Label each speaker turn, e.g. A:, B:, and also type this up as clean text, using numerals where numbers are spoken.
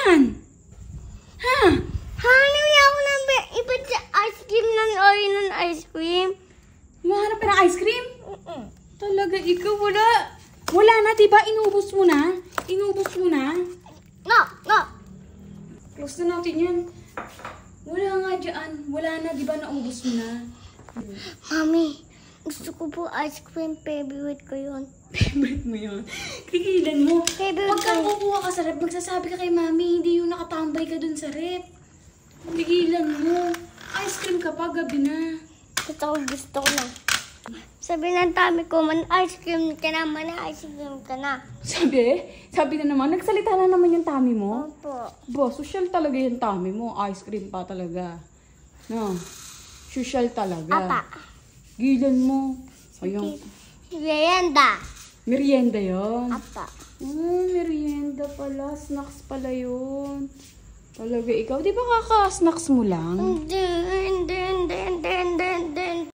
A: yan? Ha?
B: Hanap ako ng iba't ice cream ng oil ng ice cream.
A: Mahanap ka ng ice cream? Talaga, ikaw wala. Wala na, diba? Inubos mo na. Inubos mo na.
B: No.
A: Close na natin yan. Wala nga dyan. Wala na, diba? Naubos mo na.
B: Mami, gusto ko po ice cream. Favorite ko yun.
A: Favorite mo yun. Kikilan mo.
B: Favorite
A: Pag
B: ko yun.
A: kukuha ka sa rep, magsasabi ka kay mami, hindi yung nakatambay ka dun sa rep. Tigilan mo. Ice cream ka pa, gabi na.
B: Gusto ko na. Sabi ng tami ko, man ice cream ka na, ice cream ka na.
A: Sabi na naman, nagsalita na naman yung tummy mo.
B: Opo.
A: Ba, social talaga yung tummy mo. Ice cream pa talaga. No. Social talaga.
B: Apa.
A: Gilan mo. Ayun.
B: Merienda.
A: Merienda yun.
B: Apa.
A: Merienda pala. Snacks pala yun. Talaga ikaw. Di ba kaka-snacks mo lang?
B: Hindi.